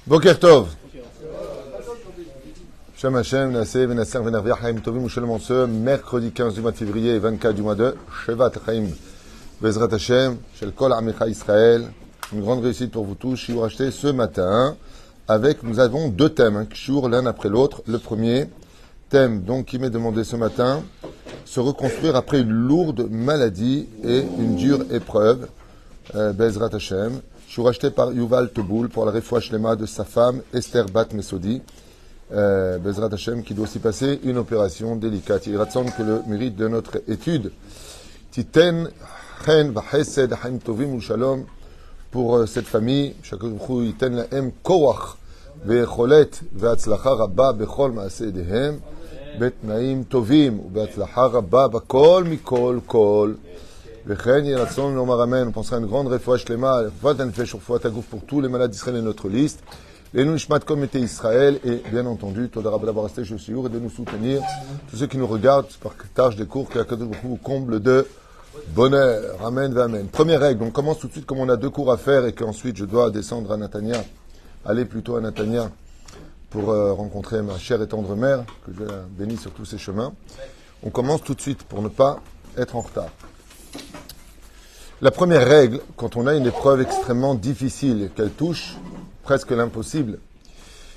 Boker Tov. Shem Hashem, Naseh, Venasser, Venarviah, Chaim Tovim, Shalom, ce mercredi 15 du mois de février et 24 du mois de Shevat Chaim, Bezrat Hashem, Shel Kol Amecha Israël. Une grande réussite pour vous tous. Je suis racheté ce matin avec, nous avons deux thèmes, Kishur l'un après l'autre. Le premier thème, donc, qui m'est demandé ce matin, se reconstruire après une lourde maladie et une dure épreuve. Bezrat Hashem. Je suis racheté par Yuval Toboul pour la refoua shlema de sa femme Esther Bat Mesodi. Bezrat Hashem, qui doit aussi passer une opération délicate. Il raconte que le mérite de notre étude, Titen chen v'chesed haim tovim u'shalom, pour cette famille, Shakadosh Baruch Hu yiten lahem koach ve'cholet ve'atzlacha rabba bechol ma'aseh yedehem betnaim tovim u'be'atzlacha rabba bakol mikol kol. וכן יהי רצון לומר אמן. On pensera à une grande refoua shlema, refoua nefesh, refoua tagouf pour tous les malades d'Israël et notre liste. Les nishmat kol metei Israël et bien entendu, Toda Rabba d'avoir resté chez Shiur et de nous soutenir. Tous ceux qui nous regardent par tâche des cours, que Akadosh Baruch Hu vous comble de bonheur. Amen, amen. Première règle, on commence tout de suite comme on a deux cours à faire et qu'ensuite je dois descendre à Natania, aller plutôt à Natania pour rencontrer ma chère et tendre mère, que Dieu bénisse sur tous ses chemins. On commence tout de suite pour ne pas être en retard. La première règle, quand on a une épreuve extrêmement difficile, qu'elle touche presque l'impossible,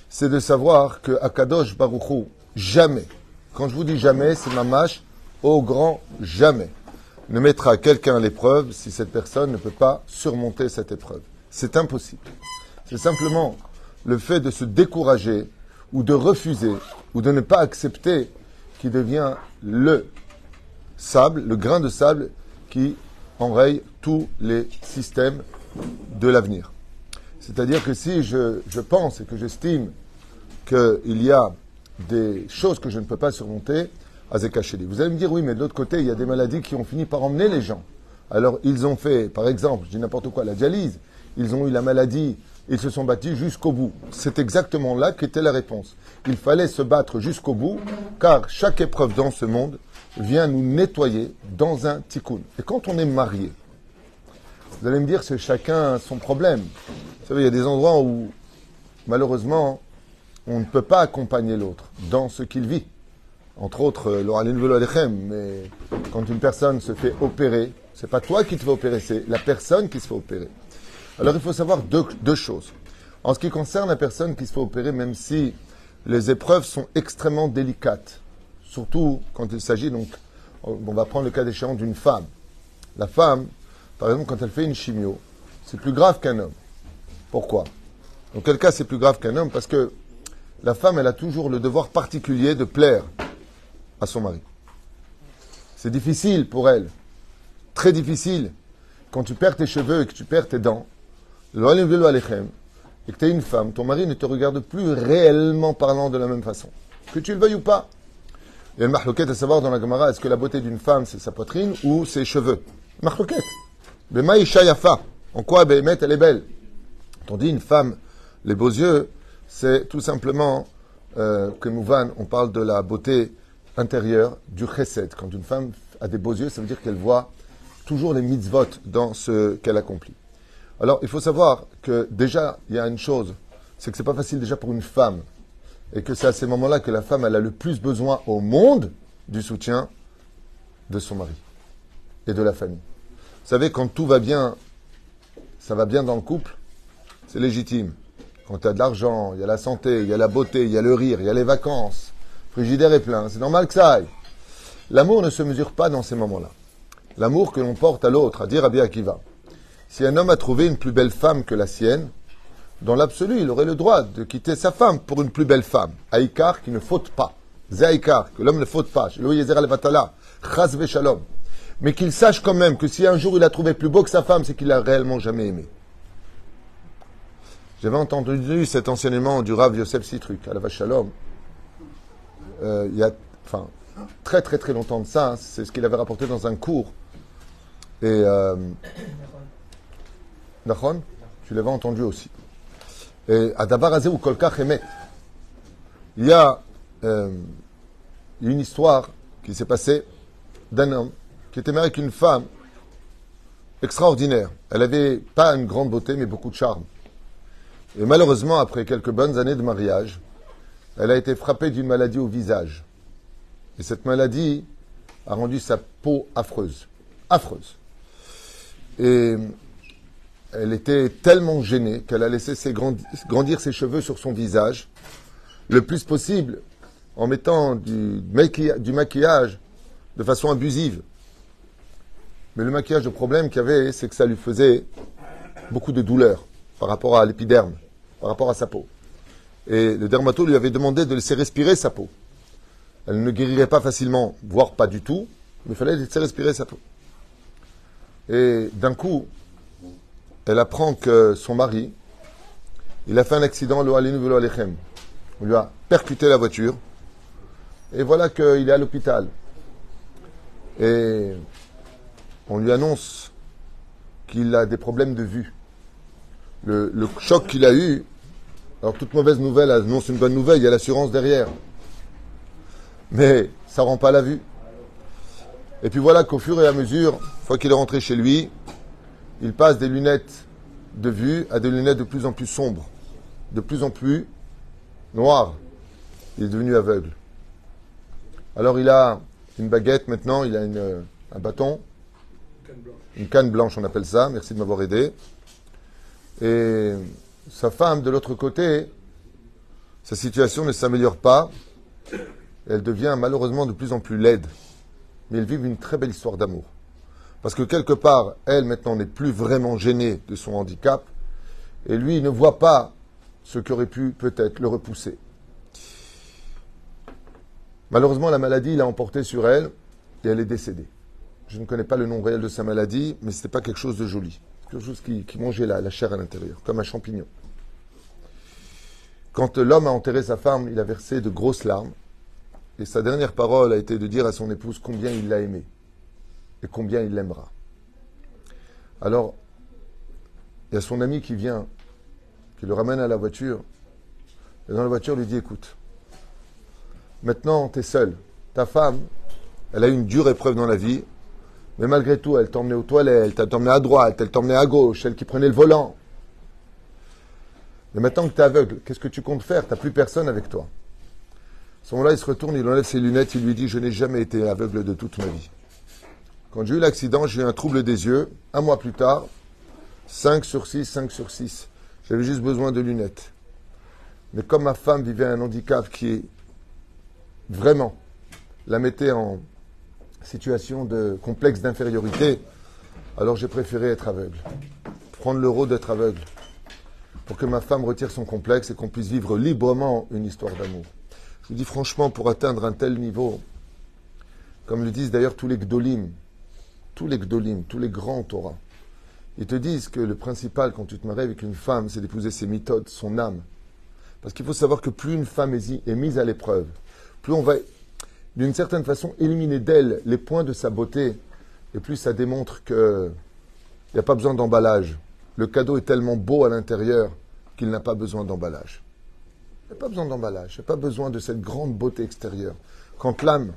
c'est de savoir que Akadosh Baruch Hu, jamais, quand je vous dis jamais, c'est mamash, au grand jamais, ne mettra quelqu'un à l'épreuve si cette personne ne peut pas surmonter cette épreuve. C'est impossible. C'est simplement le fait de se décourager ou de refuser ou de ne pas accepter qui devient le sable, le grain de sable qui enraye tous les systèmes de l'avenir. C'est-à-dire que si je pense et que j'estime qu'il y a des choses que je ne peux pas surmonter, Azekacheli. Vous allez me dire, oui, mais de l'autre côté, il y a des maladies qui ont fini par emmener les gens. Alors, ils ont fait, par exemple, je dis n'importe quoi, la dialyse, ils ont eu la maladie, ils se sont battus jusqu'au bout. C'est exactement là qu'était la réponse. Il fallait se battre jusqu'au bout, car chaque épreuve dans ce monde vient nous nettoyer dans un tikkun. Et quand on est marié, vous allez me dire, c'est chacun son problème. Vous savez, il y a des endroits où, malheureusement, on ne peut pas accompagner l'autre dans ce qu'il vit. Entre autres, l'oralin velo alechem, mais quand une personne se fait opérer, c'est pas toi qui te fais opérer, c'est la personne qui se fait opérer. Alors, il faut savoir deux choses. En ce qui concerne la personne qui se fait opérer, même si les épreuves sont extrêmement délicates, surtout quand il s'agit, donc, on va prendre le cas d'échéant d'une femme. La femme, par exemple, quand elle fait une chimio, c'est plus grave qu'un homme. Pourquoi? Dans quel cas c'est plus grave qu'un homme? Parce que la femme, elle a toujours le devoir particulier de plaire à son mari. C'est difficile pour elle, très difficile. Quand tu perds tes cheveux et que tu perds tes dents, et que tu es une femme, ton mari ne te regarde plus réellement parlant de la même façon. Que tu le veuilles ou pas. Il y a une marloquette à savoir dans la Gemara, est-ce que la beauté d'une femme, c'est sa poitrine ou ses cheveux? Marloquette. Bema isha yafa. En quoi Behemet, elle est belle? On dit une femme, les beaux yeux, c'est tout simplement que Mouvan, on parle de la beauté intérieure du chesed. Quand une femme a des beaux yeux, ça veut dire qu'elle voit toujours les mitzvot dans ce qu'elle accomplit. Alors, il faut savoir que déjà, il y a une chose, c'est que c'est pas facile déjà pour une femme. Et que c'est à ces moments-là que la femme, elle a le plus besoin au monde du soutien de son mari et de la famille. Vous savez, quand tout va bien, ça va bien dans le couple, c'est légitime. Quand tu as de l'argent, il y a la santé, il y a la beauté, il y a le rire, il y a les vacances, le frigidaire est plein, c'est normal que ça aille. L'amour ne se mesure pas dans ces moments-là. L'amour que l'on porte à l'autre, à dire Rabbi Akiva. Si un homme a trouvé une plus belle femme que la sienne, dans l'absolu, il aurait le droit de quitter sa femme pour une plus belle femme. Aïkar qui ne faute pas. Zéaïkar, que l'homme ne faute pas. Chas v'shalom. Mais qu'il sache quand même que si un jour il a trouvé plus beau que sa femme, c'est qu'il l'a réellement jamais aimé. J'avais entendu cet enseignement du Rav Yosef Sitruk, à la Shalom. Il y a très très très longtemps de ça, c'est ce qu'il avait rapporté dans un cours. Et Nachon, tu l'avais entendu aussi. Et à Dabarazé ou Kolkach Emet, il y a une histoire qui s'est passée d'un homme qui était marié avec une femme extraordinaire. Elle avait pas une grande beauté, mais beaucoup de charme. Et malheureusement, après quelques bonnes années de mariage, elle a été frappée d'une maladie au visage. Et cette maladie a rendu sa peau affreuse. Affreuse. Et elle était tellement gênée qu'elle a laissé grandir ses cheveux sur son visage le plus possible en mettant du maquillage de façon abusive. Mais le maquillage, le problème qu'il y avait, c'est que ça lui faisait beaucoup de douleur par rapport à l'épiderme, par rapport à sa peau. Et le dermatologue lui avait demandé de laisser respirer sa peau. Elle ne guérirait pas facilement, voire pas du tout, mais il fallait laisser respirer sa peau. Et d'un coup, elle apprend que son mari, il a fait un accident, lo alinu velo alechem. On lui a percuté la voiture, et voilà qu'il est à l'hôpital. Et on lui annonce qu'il a des problèmes de vue. Le choc qu'il a eu, alors toute mauvaise nouvelle annonce une bonne nouvelle, il y a l'assurance derrière. Mais ça ne rend pas la vue. Et puis voilà qu'au fur et à mesure, une fois qu'il est rentré chez lui, il passe des lunettes de vue à des lunettes de plus en plus sombres, de plus en plus noires. Il est devenu aveugle. Alors il a une baguette maintenant, il a un bâton, une canne blanche on appelle ça, merci de m'avoir aidé. Et sa femme de l'autre côté, sa situation ne s'améliore pas, elle devient malheureusement de plus en plus laide. Mais ils vivent une très belle histoire d'amour. Parce que quelque part, elle maintenant n'est plus vraiment gênée de son handicap, et lui il ne voit pas ce qui aurait pu peut-être le repousser. Malheureusement, la maladie l'a emporté sur elle, et elle est décédée. Je ne connais pas le nom réel de sa maladie, mais ce n'était pas quelque chose de joli. Quelque chose qui mangeait la chair à l'intérieur, comme un champignon. Quand l'homme a enterré sa femme, il a versé de grosses larmes, et sa dernière parole a été de dire à son épouse combien il l'a aimée, et combien il l'aimera. Alors, il y a son ami qui vient, qui le ramène à la voiture, et dans la voiture, il lui dit, écoute, maintenant, tu es seul. Ta femme, elle a eu une dure épreuve dans la vie, mais malgré tout, elle t'emmenait aux toilettes, elle t'emmenait à droite, elle t'emmenait à gauche, elle qui prenait le volant. Mais maintenant que tu es aveugle, qu'est-ce que tu comptes faire? Tu n'as plus personne avec toi. À ce moment-là, il se retourne, il enlève ses lunettes, il lui dit, je n'ai jamais été aveugle de toute ma vie. Quand j'ai eu l'accident, j'ai eu un trouble des yeux. Un mois plus tard, 5 sur 6, 5 sur 6. J'avais juste besoin de lunettes. Mais comme ma femme vivait un handicap qui vraiment la mettait en situation de complexe d'infériorité, alors j'ai préféré être aveugle. Prendre le rôle d'être aveugle. Pour que ma femme retire son complexe et qu'on puisse vivre librement une histoire d'amour. Je vous dis franchement, pour atteindre un tel niveau, comme le disent d'ailleurs tous les gdolim, tous les grands Torah, ils te disent que le principal quand tu te maries avec une femme, c'est d'épouser ses méthodes, son âme. Parce qu'il faut savoir que plus une femme est mise à l'épreuve, plus on va, d'une certaine façon, éliminer d'elle les points de sa beauté, et plus ça démontre qu'il n'y a pas besoin d'emballage. Le cadeau est tellement beau à l'intérieur qu'il n'a pas besoin d'emballage. Il n'y a pas besoin d'emballage, il n'y a pas besoin de cette grande beauté extérieure. Quand l'âme,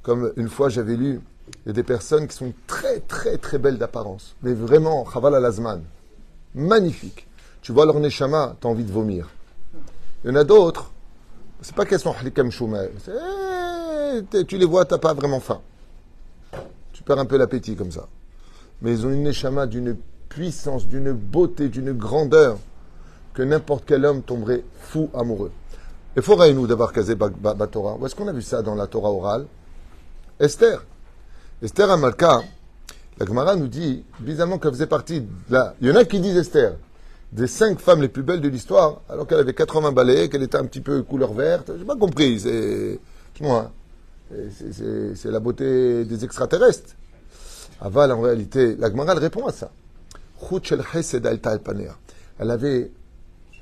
comme une fois j'avais lu, il y a des personnes qui sont très très très belles d'apparence, mais vraiment, chaval al-azman, magnifiques. Tu vois leur neshama, tu as envie de vomir. Il y en a d'autres, c'est pas qu'elles sont halikam choumel, tu les vois, tu n'as pas vraiment faim. Tu perds un peu l'appétit comme ça. Mais ils ont une neshama d'une puissance, d'une beauté, d'une grandeur, que n'importe quel homme tomberait fou amoureux. Et faut-il d'avoir casé Torah. Où est-ce qu'on a vu ça dans la Torah orale? Esther. Esther Amalka, la Gemara nous dit, bizarrement qu'elle faisait partie de la... Il y en a qui disent Esther, des 5 femmes les plus belles de l'histoire, alors qu'elle avait 80 balais, qu'elle était un petit peu couleur verte. J'ai pas compris. C'est la beauté des extraterrestres. Aval, en réalité, la Gemara, elle répond à ça. Elle avait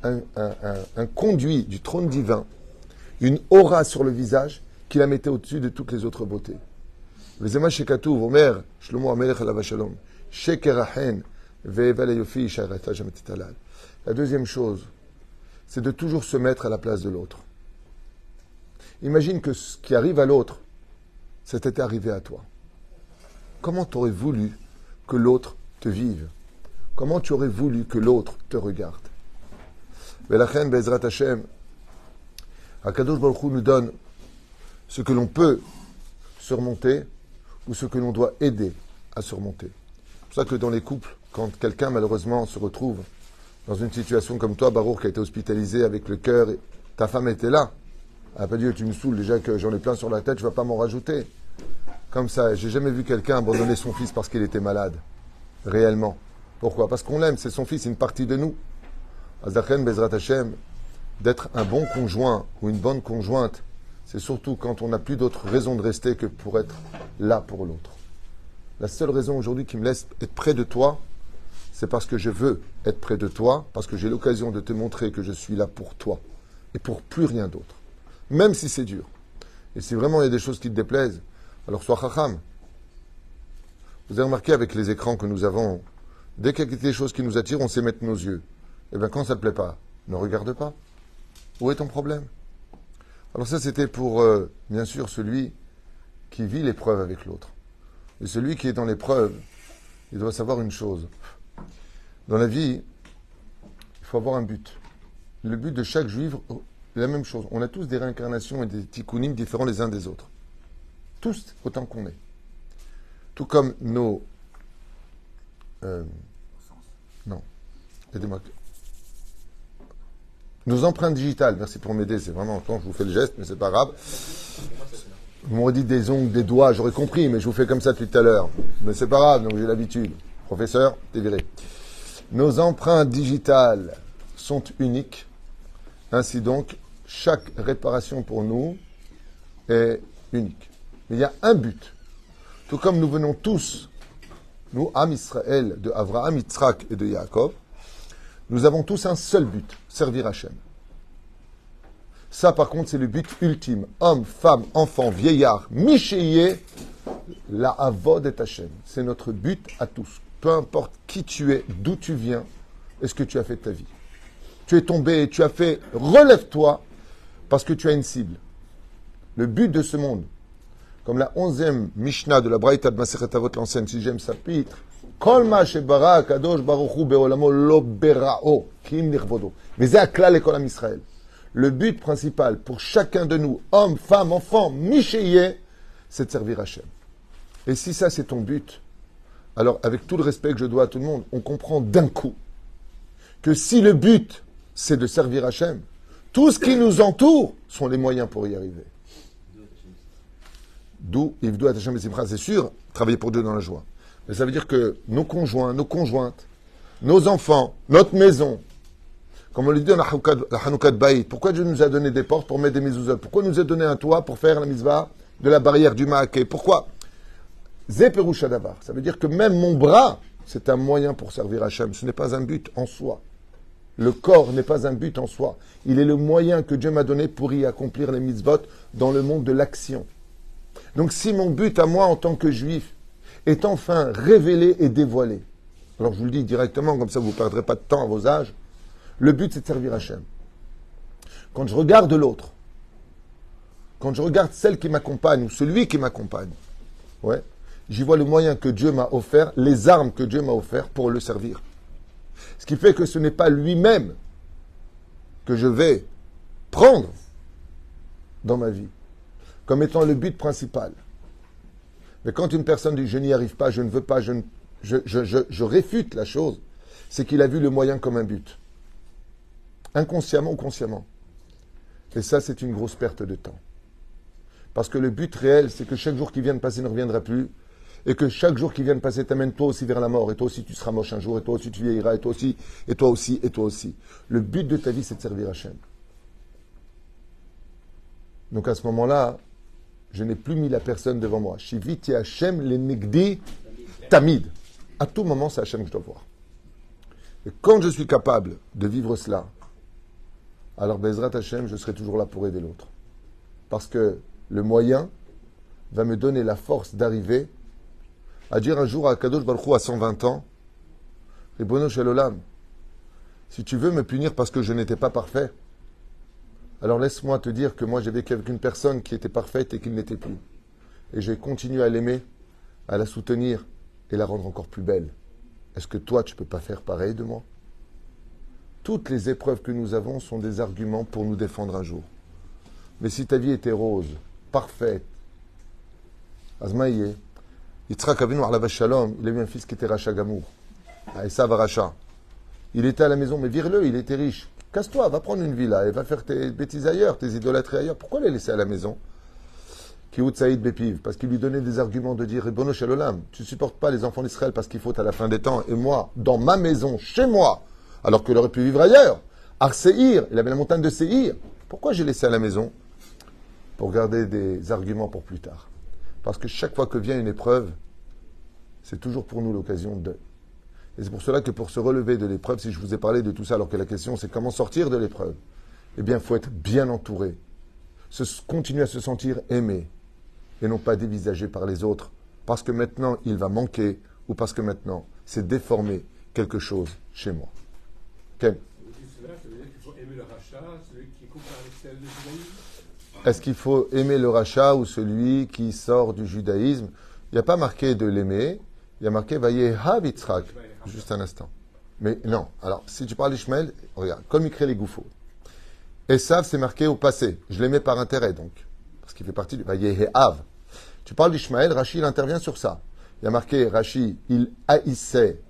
un conduit du trône divin, une aura sur le visage qui la mettait au-dessus de toutes les autres beautés. La deuxième chose, c'est de toujours se mettre à la place de l'autre. Imagine que ce qui arrive à l'autre, c'était arrivé à toi. Comment tu aurais voulu que l'autre te vive? Comment tu aurais voulu que l'autre te regarde? Velachen Bezrat Hashem, Akadosh Baruch Hu nous donne ce que l'on peut surmonter ou ce que l'on doit aider à surmonter. C'est pour ça que dans les couples, quand quelqu'un malheureusement se retrouve dans une situation comme toi, Baruch, qui a été hospitalisé avec le cœur, ta femme était là. Elle n'a pas dit, tu me saoules déjà que j'en ai plein sur la tête, je ne vais pas m'en rajouter. Comme ça, j'ai jamais vu quelqu'un abandonner son fils parce qu'il était malade. Réellement. Pourquoi? Parce qu'on l'aime, c'est son fils, c'est une partie de nous. Azachen Bezrat Hashem, d'être un bon conjoint ou une bonne conjointe, c'est surtout quand on n'a plus d'autre raison de rester que pour être là pour l'autre. La seule raison aujourd'hui qui me laisse être près de toi, c'est parce que je veux être près de toi, parce que j'ai l'occasion de te montrer que je suis là pour toi et pour plus rien d'autre. Même si c'est dur. Et si vraiment il y a des choses qui te déplaisent, alors sois chacham. Vous avez remarqué avec les écrans que nous avons, dès qu'il y a des choses qui nous attirent, on sait mettre nos yeux. Et bien quand ça ne te plaît pas, ne regarde pas. Où est ton problème? Alors ça c'était pour, bien sûr, celui qui vit l'épreuve avec l'autre. Et celui qui est dans l'épreuve, il doit savoir une chose. Dans la vie, il faut avoir un but. Le but de chaque juif est la même chose. On a tous des réincarnations et des tikkunim différents les uns des autres. Tous, autant qu'on est. Tout comme nos... non. Aidez-moi. Nos empreintes digitales. Merci pour m'aider. C'est vraiment quand je vous fais le geste, mais c'est pas grave. Vous m'aurez dit des ongles, des doigts, j'aurais compris, mais je vous fais comme ça depuis tout à l'heure. Mais c'est pas grave, donc j'ai l'habitude. Professeur, t'es viré. Nos empreintes digitales sont uniques. Ainsi donc, chaque réparation pour nous est unique. Mais il y a un but. Tout comme nous venons tous, nous, Am Israël, de Avraham, Yitzhak et de Yaakov, nous avons tous un seul but, servir Hachem. Ça, par contre, c'est le but ultime. Homme, femme, enfant, vieillard, Michéié, la Avod et Hachem. C'est notre but à tous. Peu importe qui tu es, d'où tu viens, et ce que tu as fait de ta vie. Tu es tombé, tu as fait, relève-toi, parce que tu as une cible. Le but de ce monde, comme la 11e Mishnah de la Braïta de Masechet Avot l'enseigne, 6e chapitre, Kol ma shebara kadosh baruch hu beolamo lo berao, ki im nirvodo. Mais c'est klal ekol am Israël. Le but principal pour chacun de nous, homme, femme, enfant, Michéié, c'est de servir Hachem. Et si ça c'est ton but, alors avec tout le respect que je dois à tout le monde, on comprend d'un coup que si le but c'est de servir Hachem, tout ce qui nous entoure sont les moyens pour y arriver. D'où Ivdou Hachem et Simcha, c'est sûr, travailler pour Dieu dans la joie. Mais ça veut dire que nos conjoints, nos conjointes, nos enfants, notre maison, comme on le dit dans la Hanouka de Baït, pourquoi Dieu nous a donné des portes pour mettre des mezuzot? Pourquoi il nous a donné un toit pour faire la mitzvah de la barrière du Maaké? Pourquoi? Zé Peroucha Davar. Ça veut dire que même mon bras, c'est un moyen pour servir Hachem. Ce n'est pas un but en soi. Le corps n'est pas un but en soi. Il est le moyen que Dieu m'a donné pour y accomplir les mitzvot dans le monde de l'action. Donc si mon but à moi en tant que juif est enfin révélé et dévoilé, alors je vous le dis directement, comme ça vous ne perdrez pas de temps à vos âges, le but c'est de servir Hachem. Quand je regarde l'autre, quand je regarde celle qui m'accompagne ou celui qui m'accompagne, ouais, j'y vois le moyen que Dieu m'a offert, les armes que Dieu m'a offert pour le servir. Ce qui fait que ce n'est pas lui-même que je vais prendre dans ma vie comme étant le but principal. Mais quand une personne dit « je n'y arrive pas, je ne veux pas, je réfute la chose », c'est qu'il a vu le moyen comme un but. Inconsciemment ou consciemment. Et ça, c'est une grosse perte de temps. Parce que le but réel, c'est que chaque jour qui vient de passer ne reviendra plus, et que chaque jour qui vient de passer t'amène toi aussi vers la mort, et toi aussi tu seras moche un jour, et toi aussi tu vieilliras, et toi aussi, et toi aussi, et toi aussi. Le but de ta vie, c'est de servir Hachem. Donc à ce moment-là, je n'ai plus mis la personne devant moi. Shiviti Hachem le nigdi tamid. À tout moment, c'est Hachem que je dois voir. Et quand je suis capable de vivre cela, alors Bezrat Hachem, je serai toujours là pour aider l'autre. Parce que le moyen va me donner la force d'arriver à dire un jour à Kadosh Baruch Hu à 120 ans, Ribono Shel Olam, si tu veux me punir parce que je n'étais pas parfait, alors laisse-moi te dire que moi j'ai vécu avec une personne qui était parfaite et qui ne l'était plus. Et j'ai continué à l'aimer, à la soutenir et la rendre encore plus belle. Est-ce que toi tu ne peux pas faire pareil de moi? toutes les épreuves que nous avons sont des arguments pour nous défendre un jour. Mais si ta vie était rose, parfaite, Azmaïe, Yitzhak Avinu Alav Shalom, il a eu un fils qui était Racha Gamour. Esav Racha. Il était à la maison, mais vire-le, il était riche. Casse-toi, va prendre une villa et va faire tes bêtises ailleurs, tes idolâtries ailleurs. Pourquoi les laisser à la maison? Kiout Saïd Bepiv, parce qu'il lui donnait des arguments de dire Bono Shalolam, tu ne supportes pas les enfants d'Israël parce qu'il faut à la fin des temps, et moi, dans ma maison, chez moi, alors qu'il aurait pu vivre ailleurs. Ar Seir, il avait la montagne de Seir. Pourquoi j'ai laissé à la maison? Pour garder des arguments pour plus tard. Parce que chaque fois que vient une épreuve, c'est toujours pour nous l'occasion de. Et c'est pour cela que pour se relever de l'épreuve, si je vous ai parlé de tout ça, alors que la question c'est comment sortir de l'épreuve, eh bien il faut être bien entouré, continuer à se sentir aimé, et non pas dévisagé par les autres, parce que maintenant il va manquer, ou parce que maintenant c'est déformé quelque chose chez moi. Ken? Ça veut dire qu'il faut aimer le rachat, celui qui coupe à l'extérieur du judaïsme. Est-ce qu'il faut aimer le rachat ou celui qui sort du judaïsme? Il n'y a pas marqué de l'aimer, il y a marqué Vayehav Yitzhak. Juste un instant. Mais non. Alors, si tu parles d'Ishmaël, regarde, comme il crée les gouffos. Esav, c'est marqué au passé. Je l'aimais par intérêt, donc. Parce qu'il fait partie du Vayehav. Tu parles d'Ishmaël, Rashi, il intervient sur ça. Il y a marqué, Rashi, il haïssait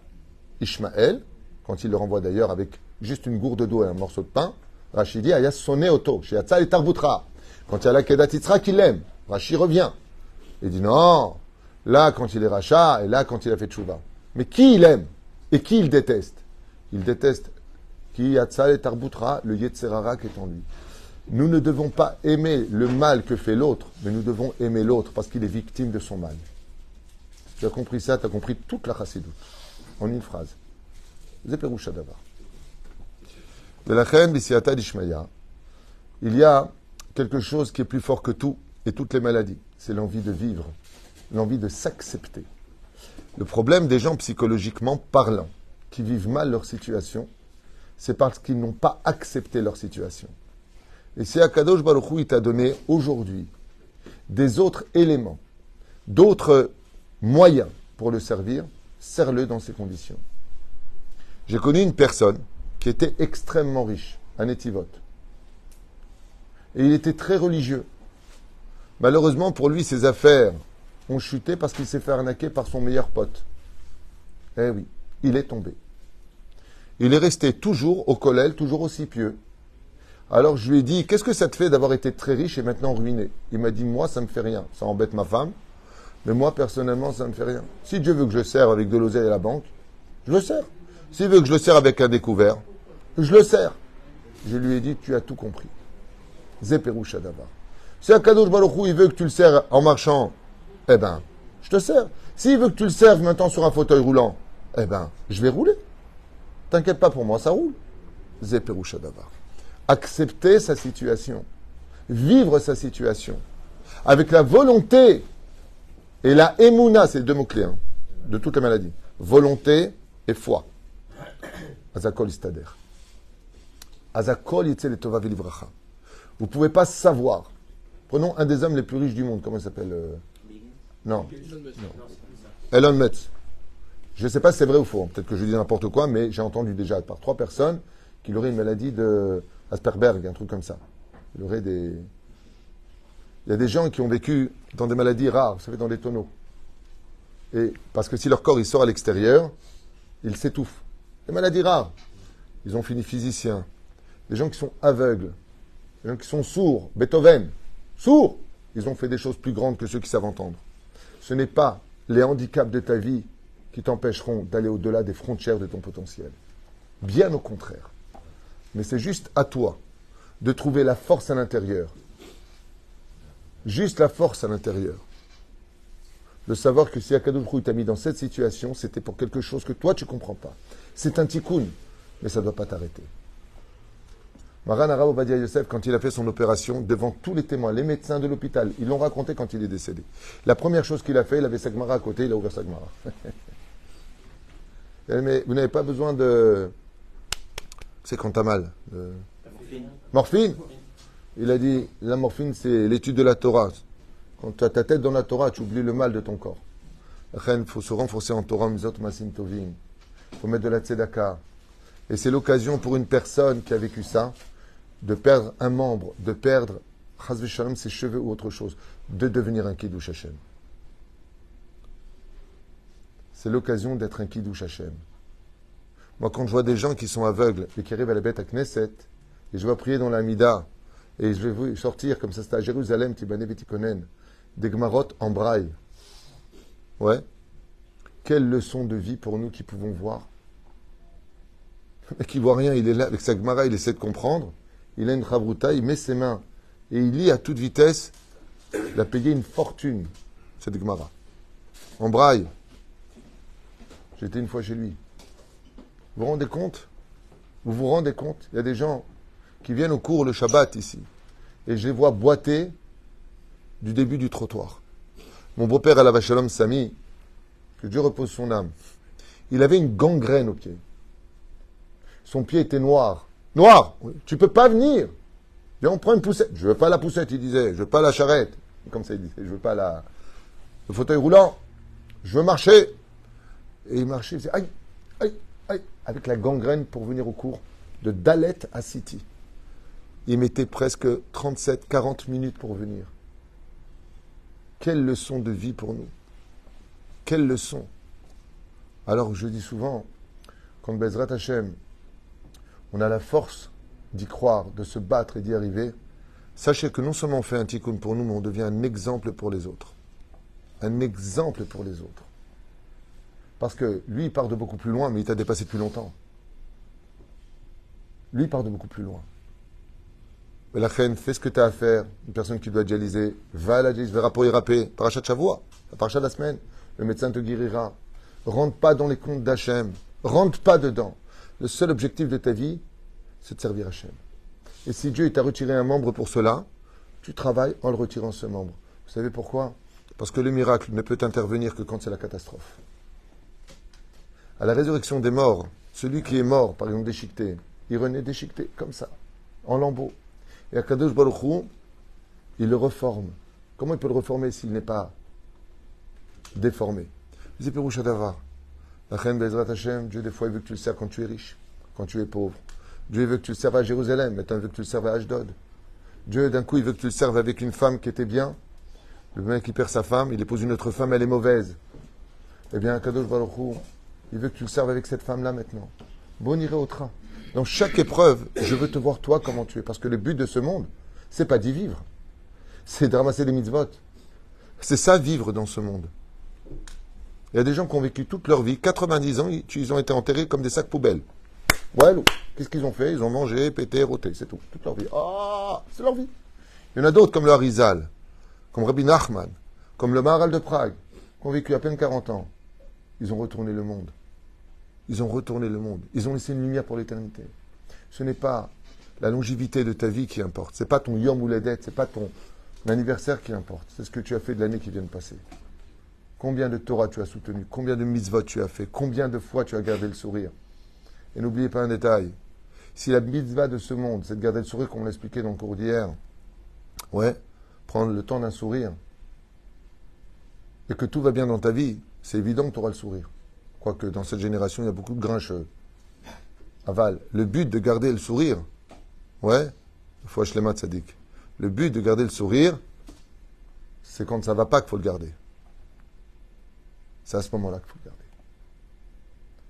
Ishmaël, quand il le renvoie d'ailleurs avec juste une gourde d'eau et un morceau de pain. Rashi dit, Ayas sonné auto, chez Yatzal et Tarbutra. Quand il y a la Kedat Yitzhak, il l'aime. Rashi revient. Il dit, non, là, quand il est rachat, et là, quand il a fait tchouva. Mais qui il aime? Et qui il déteste? Il déteste qui Yatzal et Tarbutra, le Yetzerara qui est en lui. Nous ne devons pas aimer le mal que fait l'autre, mais nous devons aimer l'autre parce qu'il est victime de son mal. Tu as compris ça, tu as compris toute la chassidoute. En une phrase. Zeperoucha davar. De la reine Bisiata d'Ishmaïa, il y a quelque chose qui est plus fort que tout et toutes les maladies. C'est l'envie de vivre, l'envie de s'accepter. Le problème des gens psychologiquement parlant, qui vivent mal leur situation, c'est parce qu'ils n'ont pas accepté leur situation. Et si Akadosh Baruch Hu, il t'a donné aujourd'hui des autres éléments, d'autres moyens pour le servir, serre-le dans ces conditions. J'ai connu une personne qui était extrêmement riche, un étivote. Et il était très religieux. Malheureusement, pour lui, ses affaires ont chuté parce qu'il s'est fait arnaquer par son meilleur pote. Eh oui, il est tombé. Il est resté toujours au kollel, toujours aussi pieux. Alors je lui ai dit, qu'est-ce que ça te fait d'avoir été très riche et maintenant ruiné? Il m'a dit, moi, ça me fait rien. Ça embête ma femme, mais moi, personnellement, ça me fait rien. Si Dieu veut que je le serve avec de l'oseille à la banque, je le sers. S'il veut que je le sers avec un découvert, je le sers. Je lui ai dit, tu as tout compris. Zeperoucha davar. Si Akadosh Baruch Hu, il veut que tu le sers en marchant, eh ben, je te sers. S'il veut que tu le serves maintenant sur un fauteuil roulant, eh ben, je vais rouler. T'inquiète pas pour moi, ça roule. Zeperoucha davar. Accepter sa situation. Vivre sa situation. Avec la volonté et la émouna, c'est les deux mots-clés hein, de toutes les maladies. Volonté et foi. Azakol istader. Azakol yitzel etova velivracha. Vous ne pouvez pas savoir. Prenons un des hommes les plus riches du monde. Comment il s'appelle Non. Elon Musk. Je ne sais pas si c'est vrai ou faux. Peut-être que je dis n'importe quoi, mais j'ai entendu déjà par 3 personnes qu'il aurait une maladie de Asperberg, un truc comme ça. Il aurait des... Il y a des gens qui ont vécu dans des maladies rares, vous savez, dans des tonneaux. Et parce que si leur corps il sort à l'extérieur, ils s'étouffent. Des maladies rares. Ils ont fini physiciens. Des gens qui sont aveugles. Des gens qui sont sourds. Beethoven. Sourds. Ils ont fait des choses plus grandes que ceux qui savent entendre. Ce n'est pas les handicaps de ta vie qui t'empêcheront d'aller au-delà des frontières de ton potentiel. Bien au contraire. Mais c'est juste à toi de trouver la force à l'intérieur. Juste la force à l'intérieur. De savoir que si Akadosh Baruch Hu t'a mis dans cette situation, c'était pour quelque chose que toi tu ne comprends pas. C'est un tikkun, mais ça ne doit pas t'arrêter. Maran Arav Ovadia Yosef, quand il a fait son opération, devant tous les témoins, les médecins de l'hôpital, ils l'ont raconté quand il est décédé. La première chose qu'il a fait, il avait sa Gemara à côté, il a ouvert sa Gemara. Mais vous n'avez pas besoin de... C'est quand t'as mal. Morphine. Il a dit, la morphine, c'est l'étude de la Torah. Quand tu as ta tête dans la Torah, tu oublies le mal de ton corps. Il faut se renforcer en Torah, Mizot Masim Tovim. Il faut mettre de la tzedaka. Et c'est l'occasion pour une personne qui a vécu ça, de perdre un membre, de perdre, chas v'shalom, ses cheveux ou autre chose, de devenir un Kiddush Hashem. C'est l'occasion d'être un Kiddush Hashem. Moi, quand je vois des gens qui sont aveugles et qui arrivent à la bête à Knesset, et je vois prier dans la Mida, et je vais sortir, comme ça c'était à Jérusalem, Tibane Betikonen, des Gmarot en braille. Ouais. Quelle leçon de vie pour nous qui pouvons voir. Mais qui voit rien, il est là avec sa Gemara, il essaie de comprendre. Il a une chavruta, il met ses mains et il lit à toute vitesse. Il a payé une fortune, cette Gemara. En braille. J'étais une fois chez lui. Vous vous rendez compte? Vous vous rendez compte? Il y a des gens qui viennent au cours le Shabbat ici. Et je les vois boiter du début du trottoir. Mon beau-père, Alav Shalom Sami, que Dieu repose son âme, il avait une gangrène au pied. Son pied était noir. Noir! Tu peux pas venir! Viens, on prend une poussette. Je veux pas la poussette, il disait. Je veux pas la charrette. Comme ça, il disait. Je veux pas le fauteuil roulant. Je veux marcher. Et il marchait, il disait aïe, aïe, aïe, avec la gangrène pour venir au cours de Dalet à City. Il mettait presque 37, 40 minutes pour venir. Quelle leçon de vie pour nous. Quelle leçon. Alors, je dis souvent, quand Bezrat Hashem, on a la force d'y croire, de se battre et d'y arriver, sachez que non seulement on fait un tikkun pour nous, mais on devient un exemple pour les autres. Un exemple pour les autres. Parce que lui, il part de beaucoup plus loin, mais il t'a dépassé depuis longtemps. Lui, il part de beaucoup plus loin. Mais la reine, fais ce que tu as à faire. Une personne qui doit dialyser, va à la dialyse, verra pour y rapper. Parachat Shavua, la parachat de la semaine. Le médecin te guérira. Rentre pas dans les comptes d'Hachem. Rentre pas dedans. Le seul objectif de ta vie, c'est de servir Hachem. Et si Dieu t'a retiré un membre pour cela, tu travailles en le retirant ce membre. Vous savez pourquoi? Parce que le miracle ne peut intervenir que quand c'est la catastrophe. À la résurrection des morts, celui qui est mort, par exemple déchiqueté, il renaît déchiqueté, comme ça, en lambeaux. Et Akadosh Baruch Hu, il le reforme. Comment il peut le reformer s'il n'est pas déformé? C'est Piroucha Davar. La reine Bezrat Hashem, Dieu des fois il veut que tu le serves quand tu es riche, quand tu es pauvre. Dieu veut que tu le serves à Jérusalem, maintenant il veut que tu le serves à Ashdod. Dieu d'un coup il veut que tu le serves avec une femme qui était bien. Le mec qui perd sa femme, il épouse une autre femme, elle est mauvaise. Eh bien, Akadosh Baruch Hu, il veut que tu le serves avec cette femme-là maintenant. Bon, irai au train. Dans chaque épreuve, je veux te voir toi comment tu es. Parce que le but de ce monde, c'est pas d'y vivre. C'est de ramasser des mitzvot. C'est ça, vivre dans ce monde. Il y a des gens qui ont vécu toute leur vie, 90 ans, ils ont été enterrés comme des sacs poubelles. Ouais, qu'est-ce qu'ils ont fait? Ils ont mangé, pété, roté, c'est tout. Toute leur vie. Ah, c'est leur vie. Il y en a d'autres comme le Harizal, comme Rabbi Nachman, comme le Maharal de Prague, qui ont vécu à peine 40 ans. Ils ont retourné le monde. Ils ont retourné le monde. Ils ont laissé une lumière pour l'éternité. Ce n'est pas la longévité de ta vie qui importe. Ce n'est pas ton Yom Houledet, ce n'est pas ton anniversaire qui importe. C'est ce que tu as fait de l'année qui vient de passer. Combien de Torah tu as soutenu, combien de mitzvot tu as fait, combien de fois tu as gardé le sourire. Et n'oubliez pas un détail. Si la mitzvah de ce monde, c'est de garder le sourire, comme on l'a expliqué dans le cours d'hier, ouais, prendre le temps d'un sourire, et que tout va bien dans ta vie, c'est évident que tu auras le sourire. Quoique dans cette génération, il y a beaucoup de grincheux. Aval, le but de garder le sourire, ouais, faut Shlema Tzadik. Le but de garder le sourire, c'est quand ça ne va pas qu'il faut le garder. C'est à ce moment-là qu'il faut le garder.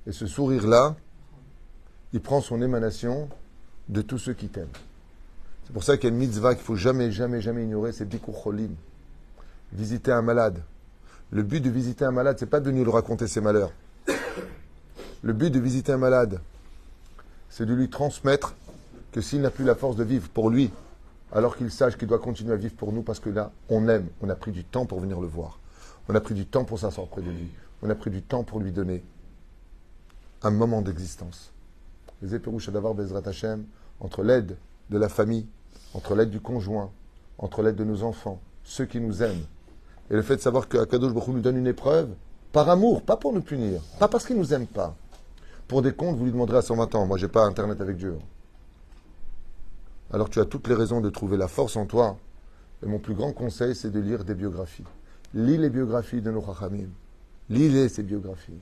Et ce sourire-là, il prend son émanation de tous ceux qui t'aiment. C'est pour ça qu'il y a une mitzvah qu'il ne faut jamais, jamais, jamais ignorer, c'est Bikur Cholim. Visiter un malade. Le but de visiter un malade, ce n'est pas de venir lui raconter ses malheurs. Le but de visiter un malade, c'est de lui transmettre que s'il n'a plus la force de vivre pour lui, alors qu'il sache qu'il doit continuer à vivre pour nous, parce que là, on aime, on a pris du temps pour venir le voir. On a pris du temps pour s'asseoir près de lui. On a pris du temps pour lui donner un moment d'existence. Les éperouches d'avoir Bezrat Hashem, entre l'aide de la famille, entre l'aide du conjoint, entre l'aide de nos enfants, ceux qui nous aiment, et le fait de savoir qu'Akadosh Baruch Hu nous donne une épreuve, par amour, pas pour nous punir, pas parce qu'il ne nous aime pas. Pour des comptes, vous lui demanderez à 120 ans. Moi, je n'ai pas Internet avec Dieu. Alors tu as toutes les raisons de trouver la force en toi. Et mon plus grand conseil, c'est de lire des biographies. Lis les biographies de nos Chachamim. Lis-les, ces biographies.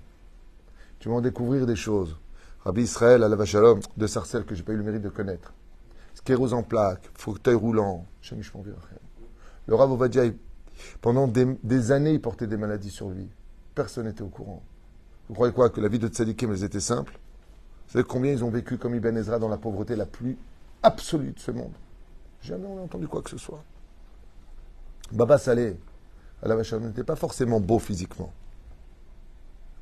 Tu vas en découvrir des choses. Rabbi Israël, à la Shalom, de Sarcelles, que je n'ai pas eu le mérite de connaître. Sclérose en plaques, fauteuil roulant. Le Rav Ovadia, pendant des années, il portait des maladies sur lui. Personne n'était au courant. Vous croyez quoi? Que la vie de Tzadikim, elles étaient simples? Vous savez combien ils ont vécu comme Ibn Ezra dans la pauvreté la plus absolue de ce monde? Jamais on n'a entendu quoi que ce soit. Baba Saleh, à la Shalom, n'était pas forcément beau physiquement.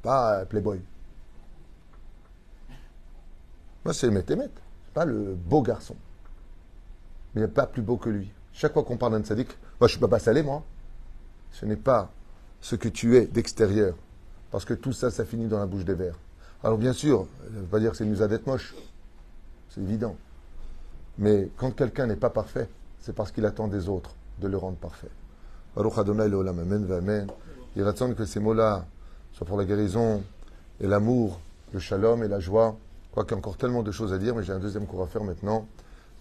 Pas playboy. Moi, c'est Emet Emet. C'est pas le beau garçon. Mais il n'y a pas plus beau que lui. Chaque fois qu'on parle d'un tzaddik, moi, je suis Baba Saleh, moi. Ce n'est pas ce que tu es d'extérieur. Parce que tout ça, ça finit dans la bouche des vers. Alors, bien sûr, ça ne veut pas dire que c'est une musa d'être moche. C'est évident. Mais quand quelqu'un n'est pas parfait, c'est parce qu'il attend des autres de le rendre parfait. Baruch Adonai Leolam, Amen, Amen. Il raconte que ces mots-là soient pour la guérison et l'amour, le shalom et la joie. Quoiqu'il y a encore tellement de choses à dire, mais j'ai un deuxième cours à faire maintenant.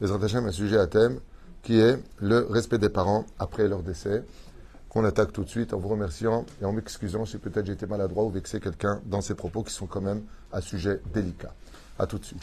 Bezrat Hashem, un sujet à thème qui est le respect des parents après leur décès, qu'on attaque tout de suite en vous remerciant et en m'excusant si peut-être j'ai été maladroit ou vexé quelqu'un dans ces propos qui sont quand même un sujet délicat. À tout de suite.